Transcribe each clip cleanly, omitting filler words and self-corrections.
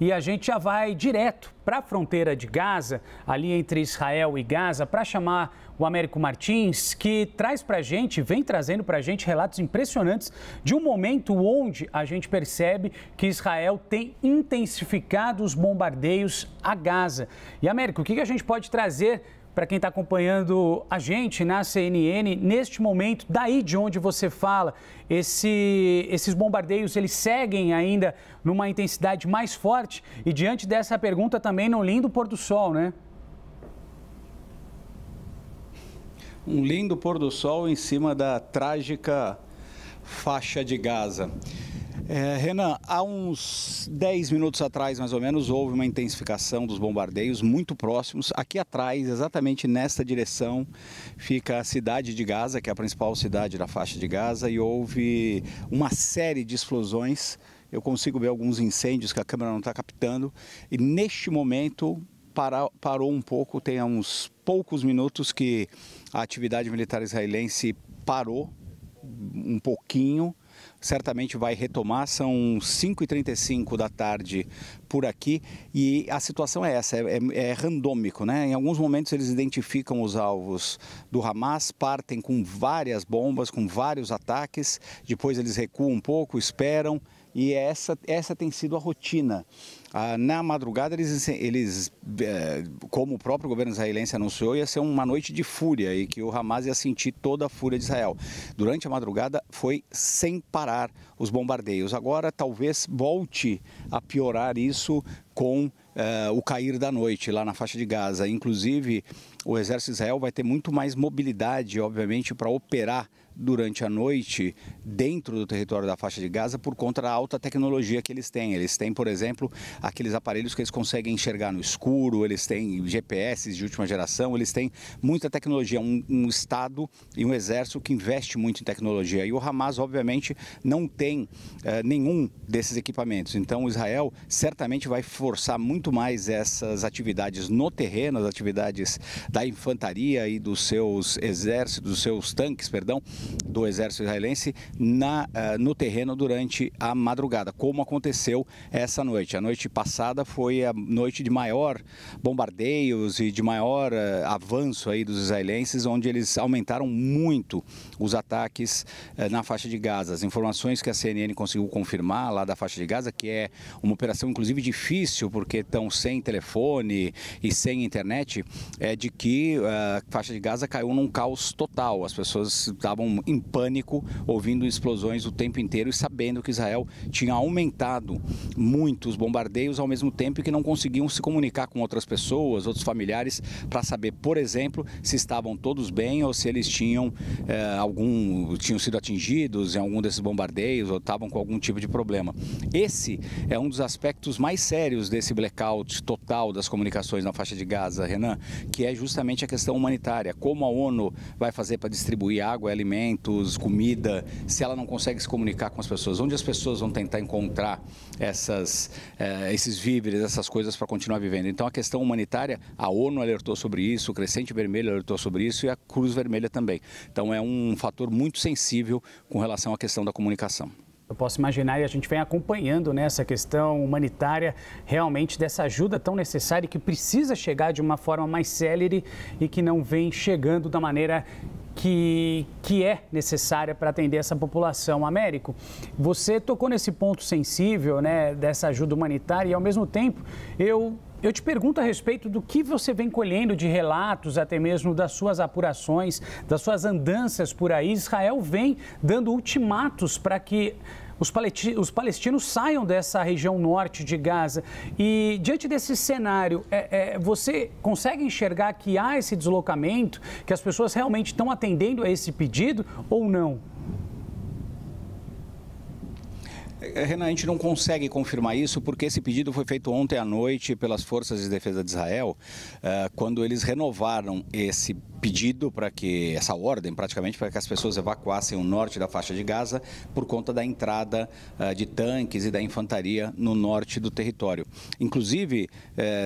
E a gente já vai direto para a fronteira de Gaza, ali entre Israel e Gaza, para chamar o Américo Martins, que traz para a gente, vem trazendo para a gente relatos impressionantes de um momento onde a gente percebe que Israel tem intensificado os bombardeios a Gaza. E, Américo, o que a gente pode trazer para quem está acompanhando a gente na CNN neste momento, daí de onde você fala, esses bombardeios, eles seguem ainda numa intensidade mais forte? E diante dessa pergunta também no lindo pôr do sol, né? Um lindo pôr do sol em cima da trágica faixa de Gaza. Renan, há uns 10 minutos atrás, mais ou menos, houve uma intensificação dos bombardeios muito próximos. Aqui atrás, exatamente nesta direção, fica a cidade de Gaza, que é a principal cidade da faixa de Gaza, e houve uma série de explosões. Eu consigo ver alguns incêndios que a câmera não está captando, e neste momento parou um pouco. Tem uns poucos minutos que a atividade militar israelense parou um pouquinho. Certamente vai retomar, são 5h35 da tarde por aqui, e a situação é essa, é randômico, né? Em alguns momentos eles identificam os alvos do Hamas, partem com várias bombas, com vários ataques, depois eles recuam um pouco, esperam, e essa tem sido a rotina. Na madrugada, eles, como o próprio governo israelense anunciou, ia ser uma noite de fúria e que o Hamas ia sentir toda a fúria de Israel. Durante a madrugada foi sem parar os bombardeios. Agora talvez volte a piorar isso com o cair da noite lá na faixa de Gaza. Inclusive, o exército de Israel vai ter muito mais mobilidade, obviamente, para operar durante a noite dentro do território da faixa de Gaza por conta da alta tecnologia que eles têm. Eles têm, por exemplo, aqueles aparelhos que eles conseguem enxergar no escuro, eles têm GPS de última geração, eles têm muita tecnologia, um Estado e um exército que investe muito em tecnologia. E o Hamas, obviamente, não tem nenhum desses equipamentos. Então, Israel certamente vai forçar muito mais essas atividades no terreno, as atividades da infantaria e dos seus exércitos, dos seus tanques, perdão, do exército israelense no terreno durante a madrugada, como aconteceu essa noite. A noite passada foi a noite de maior bombardeios e de maior avanço aí dos israelenses, onde eles aumentaram muito os ataques na faixa de Gaza. As informações que a CNN conseguiu confirmar lá da faixa de Gaza, que é uma operação inclusive difícil, porque estão sem telefone e sem internet, é de que a faixa de Gaza caiu num caos total. As pessoas estavam em pânico, ouvindo explosões o tempo inteiro e sabendo que Israel tinha aumentado muito os bombardeios, ao mesmo tempo que não conseguiam se comunicar com outras pessoas, outros familiares, para saber, por exemplo, se estavam todos bem ou se eles tinham sido atingidos em algum desses bombardeios ou estavam com algum tipo de problema. Esse é um dos aspectos mais sérios desse blackout total das comunicações na faixa de Gaza, Renan, que é justamente a questão humanitária. Como a ONU vai fazer para distribuir água, alimentos, comida, se ela não consegue se comunicar com as pessoas? Onde as pessoas vão tentar encontrar esses víveres, essas coisas para continuar vivendo? Então, a questão humanitária, a ONU alertou sobre isso, o Crescente Vermelho alertou sobre isso e a Cruz Vermelha também. Então, é um fator muito sensível com relação à questão da comunicação. Eu posso imaginar, e a gente vem acompanhando nessa questão humanitária, realmente dessa ajuda tão necessária que precisa chegar de uma forma mais célere e que não vem chegando da maneira que é necessária para atender essa população. Américo, você tocou nesse ponto sensível, né, dessa ajuda humanitária, e ao mesmo tempo eu te pergunto a respeito do que você vem colhendo de relatos, até mesmo das suas apurações, das suas andanças por aí. Israel vem dando ultimatos para que os palestinos saiam dessa região norte de Gaza. E diante desse cenário, você consegue enxergar que há esse deslocamento, que as pessoas realmente estão atendendo a esse pedido ou não? Renan, a gente não consegue confirmar isso porque esse pedido foi feito ontem à noite pelas Forças de Defesa de Israel, quando eles renovaram esse pedido para que, essa ordem praticamente, para que as pessoas evacuassem o norte da faixa de Gaza por conta da entrada de tanques e da infantaria no norte do território. Inclusive,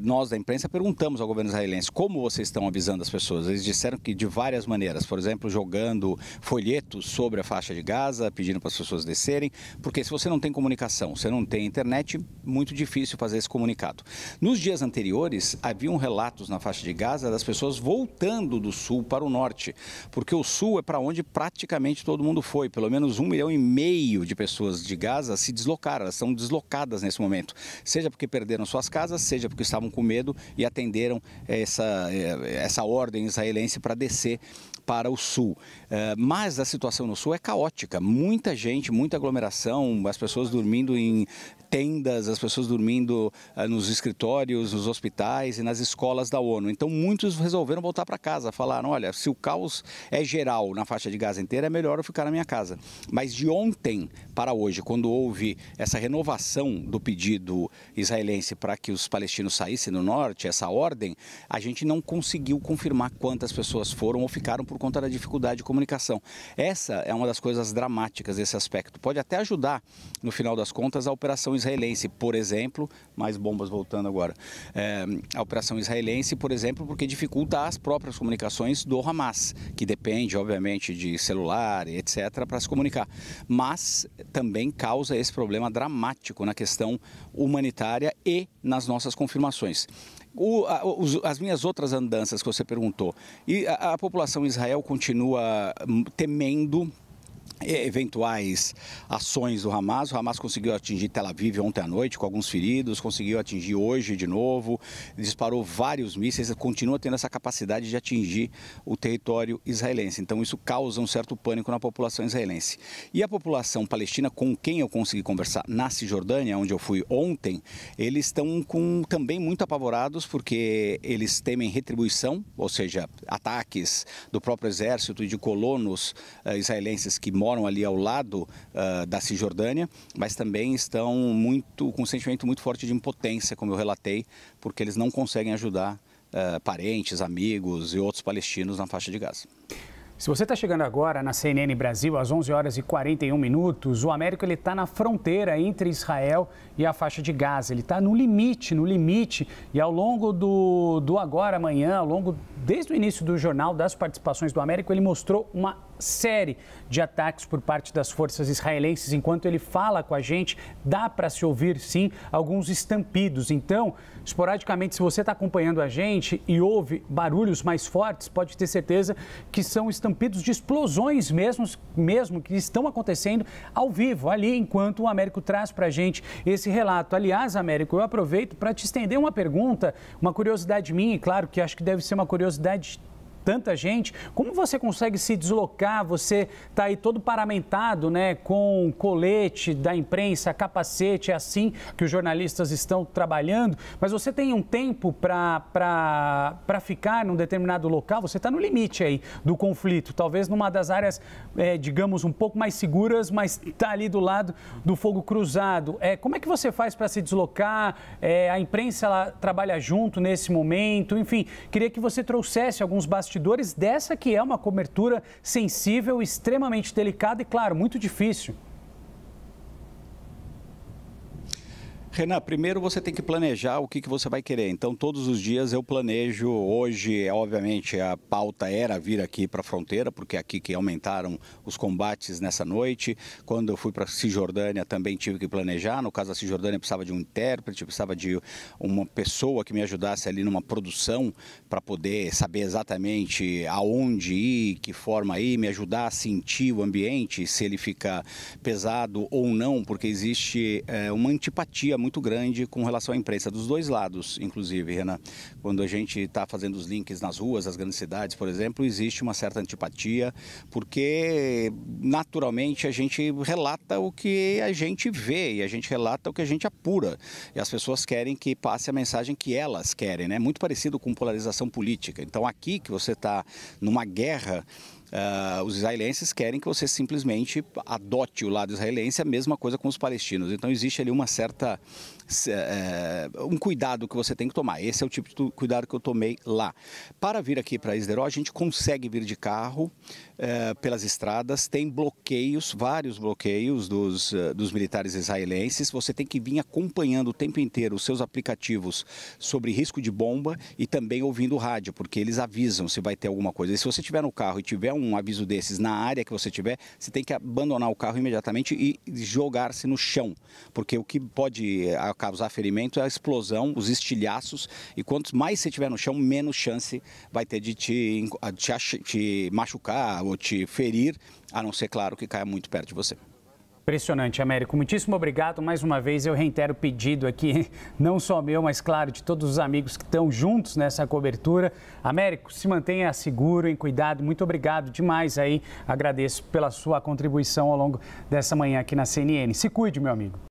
nós da imprensa perguntamos ao governo israelense como vocês estão avisando as pessoas. Eles disseram que de várias maneiras, por exemplo, jogando folhetos sobre a faixa de Gaza, pedindo para as pessoas descerem, porque se você não tem comunicação, você não tem internet, muito difícil fazer esse comunicado. Nos dias anteriores, haviam relatos na faixa de Gaza das pessoas voltando do sul para o norte, porque o sul é para onde praticamente todo mundo foi. Pelo menos 1,5 milhão de pessoas de Gaza se deslocaram, elas são deslocadas nesse momento, seja porque perderam suas casas, seja porque estavam com medo e atenderam essa ordem israelense para descer para o sul. Mas a situação no sul é caótica, muita gente, muita aglomeração, as pessoas dormindo em tendas, as pessoas dormindo nos escritórios, nos hospitais e nas escolas da ONU. Então muitos resolveram voltar para casa, falaram, olha, se o caos é geral na faixa de Gaza inteira, é melhor eu ficar na minha casa. Mas de ontem para hoje, quando houve essa renovação do pedido israelense para que os palestinos saíssem do norte, essa ordem, a gente não conseguiu confirmar quantas pessoas foram ou ficaram por conta da dificuldade de comunicação. Essa é uma das coisas dramáticas desse aspecto. Pode até ajudar, no final das contas, a operação israelense, por exemplo, mais bombas voltando agora, a operação israelense, por exemplo, porque dificulta as próprias comunicações do Hamas, que depende, obviamente, de celular, etc., para se comunicar. Mas também causa esse problema dramático na questão humanitária e nas nossas confirmações. As minhas outras andanças que você perguntou, e a população em Israel continua temendo eventuais ações do Hamas. O Hamas conseguiu atingir Tel Aviv ontem à noite com alguns feridos, conseguiu atingir hoje de novo, disparou vários mísseis, continua tendo essa capacidade de atingir o território israelense. Então isso causa um certo pânico na população israelense. E a população palestina, com quem eu consegui conversar na Cisjordânia, onde eu fui ontem, eles estão também muito apavorados porque eles temem retribuição, ou seja, ataques do próprio exército e de colonos israelenses que moram ali ao lado da Cisjordânia, mas também estão com um sentimento muito forte de impotência, como eu relatei, porque eles não conseguem ajudar parentes, amigos e outros palestinos na faixa de Gaza. Se você está chegando agora na CNN Brasil, às 11 horas e 41 minutos, o Américo está na fronteira entre Israel e a faixa de Gaza. Ele está no limite, e ao longo do agora, amanhã, desde o início do jornal, das participações do Américo, ele mostrou uma série de ataques por parte das forças israelenses. Enquanto ele fala com a gente, dá para se ouvir, sim, alguns estampidos. Então, esporadicamente, se você está acompanhando a gente e ouve barulhos mais fortes, pode ter certeza que são estampidos de explosões mesmo que estão acontecendo ao vivo, ali, enquanto o Américo traz para a gente esse relato. Aliás, Américo, eu aproveito para te estender uma pergunta, uma curiosidade minha, e claro que acho que deve ser uma curiosidade tanta gente. Como você consegue se deslocar? Você está aí todo paramentado, né, com colete da imprensa, capacete, é assim que os jornalistas estão trabalhando, mas você tem um tempo para ficar num determinado local? Você está no limite aí do conflito, talvez numa das áreas, digamos, um pouco mais seguras, mas está ali do lado do fogo cruzado. Como é que você faz para se deslocar? A imprensa, ela trabalha junto nesse momento? Enfim, queria que você trouxesse alguns bastidores dessa que é uma cobertura sensível, extremamente delicada e, claro, muito difícil. Renan, primeiro você tem que planejar o que você vai querer. Então, todos os dias eu planejo. Hoje, obviamente, a pauta era vir aqui para a fronteira, porque é aqui que aumentaram os combates nessa noite. Quando eu fui para a Cisjordânia, também tive que planejar. No caso da Cisjordânia, precisava de um intérprete, precisava de uma pessoa que me ajudasse ali numa produção para poder saber exatamente aonde ir, que forma ir, me ajudar a sentir o ambiente, se ele fica pesado ou não, porque existe uma antipatia muito grande com relação à imprensa, dos dois lados, inclusive, Renan. Quando a gente está fazendo os links nas ruas, das grandes cidades, por exemplo, existe uma certa antipatia, porque naturalmente a gente relata o que a gente vê e a gente relata o que a gente apura. E as pessoas querem que passe a mensagem que elas querem, né? Muito parecido com polarização política. Então, aqui que você está numa guerra, os israelenses querem que você simplesmente adote o lado israelense, a mesma coisa com os palestinos. Então existe ali uma certa um cuidado que você tem que tomar. Esse é o tipo de cuidado que eu tomei lá. Para vir aqui para Esderó, a gente consegue vir de carro pelas estradas, tem bloqueios, vários bloqueios dos militares israelenses. Você tem que vir acompanhando o tempo inteiro os seus aplicativos sobre risco de bomba e também ouvindo o rádio, porque eles avisam se vai ter alguma coisa. E se você estiver no carro e tiver um aviso desses na área que você tiver, você tem que abandonar o carro imediatamente e jogar-se no chão, porque o que pode causar ferimento é a explosão, os estilhaços, e quanto mais você estiver no chão, menos chance vai ter de te machucar ou te ferir, a não ser, claro, que caia muito perto de você. Impressionante, Américo. Muitíssimo obrigado. Mais uma vez, eu reitero o pedido aqui, não só meu, mas, claro, de todos os amigos que estão juntos nessa cobertura. Américo, se mantenha seguro, em cuidado. Muito obrigado demais aí. Agradeço pela sua contribuição ao longo dessa manhã aqui na CNN. Se cuide, meu amigo.